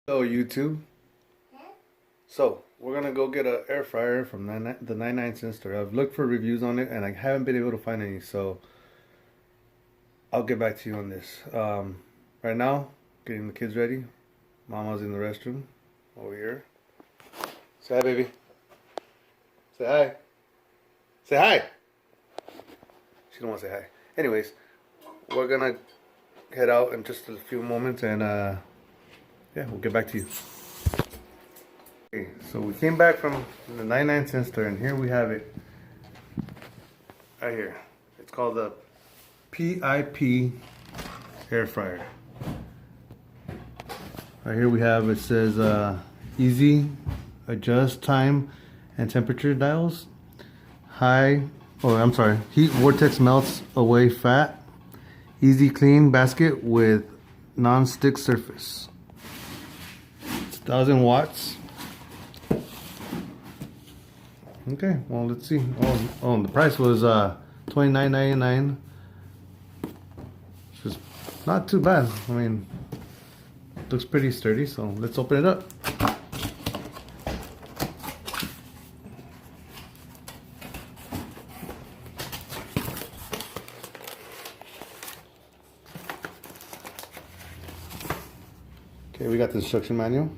Hello YouTube. So we're gonna go get an air fryer from the 99 cent store. I've looked for reviews on it and I haven't been able to find any, so I'll get back to you on this. Right now, getting the kids ready. Mama's in the restroom over here. Say hi, baby. Say hi. Say hi. She don't want to say hi. Anyways, we're gonna head out in just a few moments and yeah, we'll get back to you. Okay, so we came back from the 99 cent store and here we have it. Right here. It's called the PIP air fryer. Right here we have, it says easy adjust time and temperature dials. Heat vortex melts away fat. Easy clean basket with non-stick surface. It's 1,000 watts. Okay, well, let's see. Oh, the price was $29.99. Which is not too bad. I mean, it looks pretty sturdy, so let's open it up. Okay, we got the instruction manual.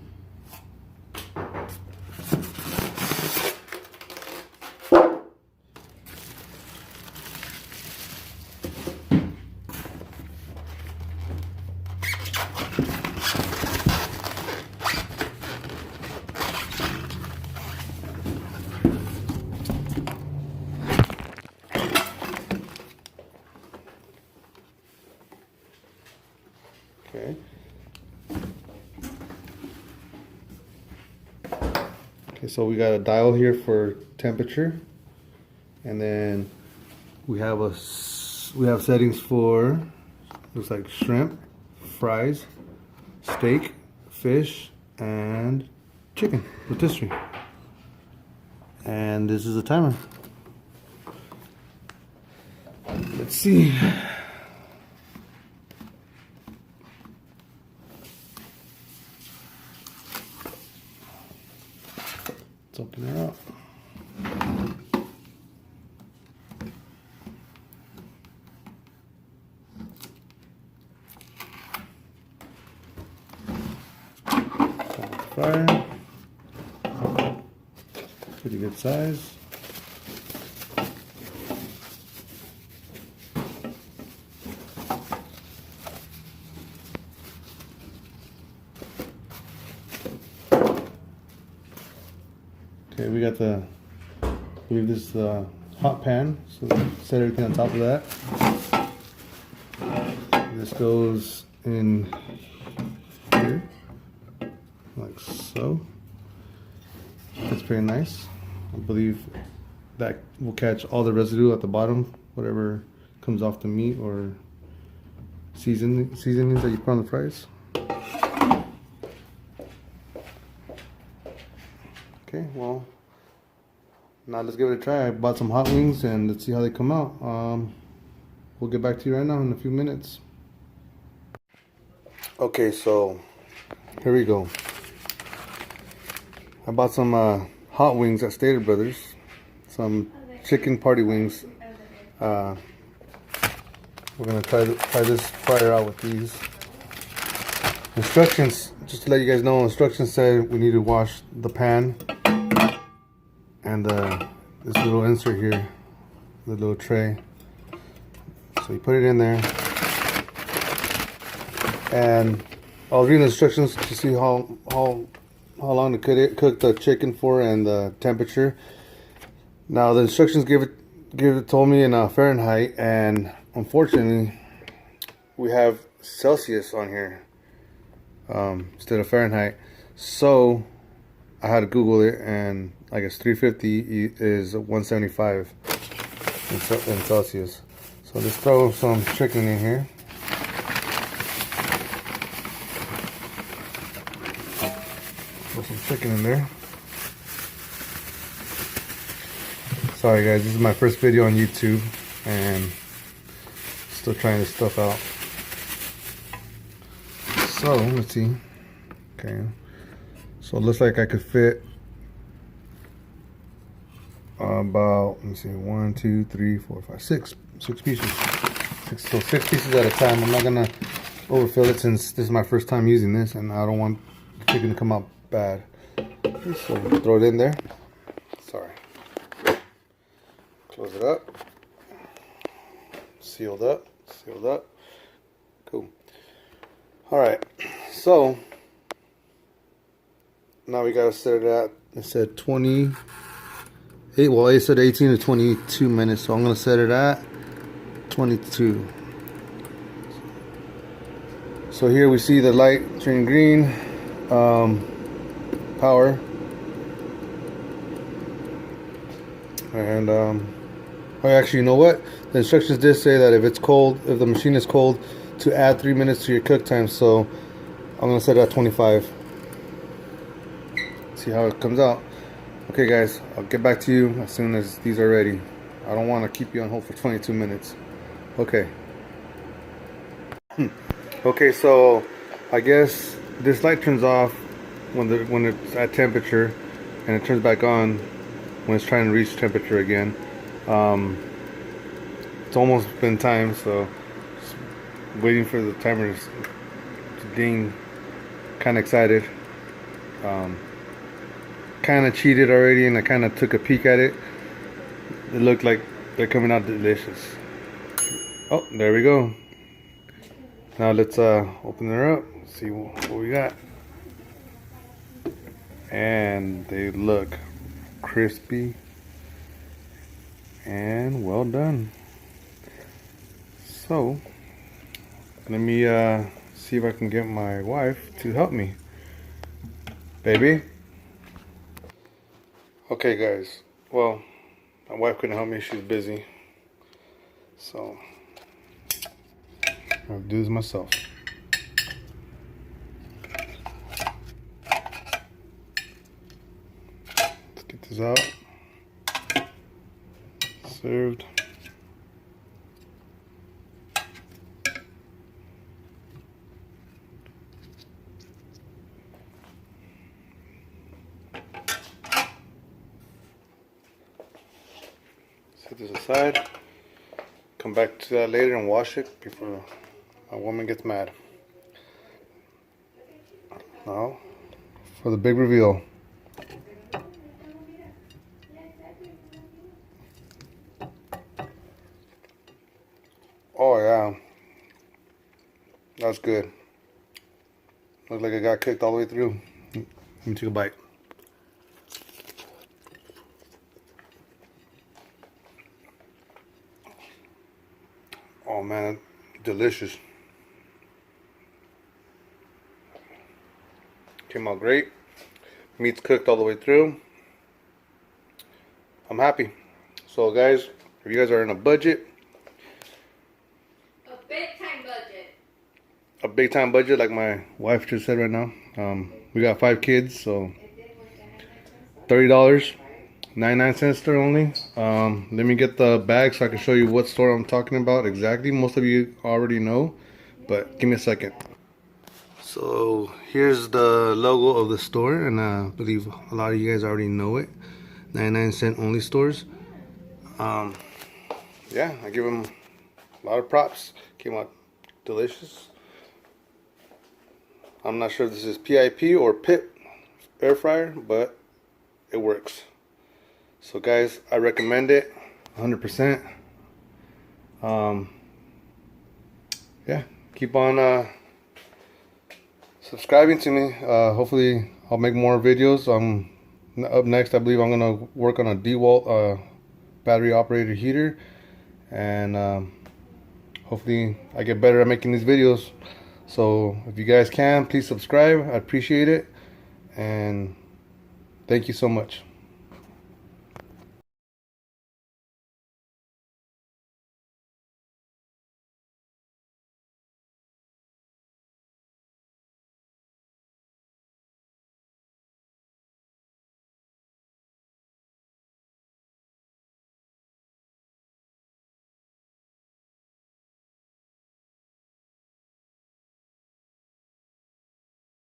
Okay. Okay, so we got a dial here for temperature, and then we have settings for, looks like shrimp, fries, steak, fish, and chicken rotisserie. And this is a timer. Let's see. Let's open her up. Fire. Pretty good size. Okay, we got this hot pan, so set everything on top of that. This goes in here, like so. That's pretty nice. I believe that will catch all the residue at the bottom, whatever comes off the meat or seasonings that you put on the fries. Okay, well, now let's give it a try. I bought some hot wings and let's see how they come out. We'll get back to you right now in a few minutes. Okay, so here we go. I bought some hot wings at Stater Brothers, some chicken party wings. We're gonna try this fryer out with these. Instructions, just to let you guys know, instructions said we need to wash the pan and this little insert here, the little tray. So you put it in there, and I'll read the instructions to see how long to cook the chicken for and the temperature. Now the instructions told me in Fahrenheit, and unfortunately we have Celsius on here instead of Fahrenheit. So I had to Google it, and I guess 350 is 175 in Celsius. So let's throw some chicken in here. Throw some chicken in there. Sorry guys, this is my first video on YouTube and still trying this stuff out. So let's see. Okay, so it looks like I could fit about, let me see, 1, 2, 3, 4, 5, 6 pieces. So 6 pieces at a time. I'm not gonna overfill it since this is my first time using this, and I don't want the chicken to come out bad. So throw it in there. Sorry. Close it up. Sealed up. Sealed up. Cool. All right. So now we gotta set it at. It said 28. Well, it said 18 to 22 minutes. So I'm gonna set it at 22. So here we see the light turn green. Power. And oh, actually, you know what? The instructions did say that if it's cold, if the machine is cold, to add 3 minutes to your cook time. So I'm gonna set it at 25. See how it comes out. Okay, guys, I'll get back to you as soon as these are ready. I don't want to keep you on hold for 22 minutes. Okay. Okay, so I guess this light turns off when it's at temperature, and it turns back on when it's trying to reach temperature again. It's almost been time, so just waiting for the timer to ding. Kind of excited. Kind of cheated already, and I kind of took a peek at it. It looked like they're coming out delicious. Oh, there we go. Now let's open her up, see what we got. And they look crispy and well done. So let me see if I can get my wife to help me. Baby. Okay, guys. Well, my wife couldn't help me. She's busy. So I'll do this myself. Let's get this out. Served. Set this aside. Come back to that later and wash it before a woman gets mad. Now, for the big reveal. Oh yeah, that's good. Looks like it got cooked all the way through. Let me take a bite. Oh man, delicious. Came out great. Meat's cooked all the way through. I'm happy. So guys, if you guys are in a budget, a big time budget like my wife just said right now, we got 5 kids, so $30, 99 cents store only. Let me get the bag so I can show you what store I'm talking about exactly. Most of you already know, but give me a second. So here's the logo of the store, and I believe a lot of you guys already know it. 99 cent only stores. Yeah, I give them a lot of props. Came out delicious. I'm not sure if this is PIP or Pip Air Fryer, but it works. So guys, I recommend it 100%. Yeah, keep on subscribing to me. Hopefully I'll make more videos. Up next, I believe I'm gonna work on a DeWalt battery operated heater, and hopefully I get better at making these videos. So if you guys can, please subscribe. I appreciate it, and thank you so much.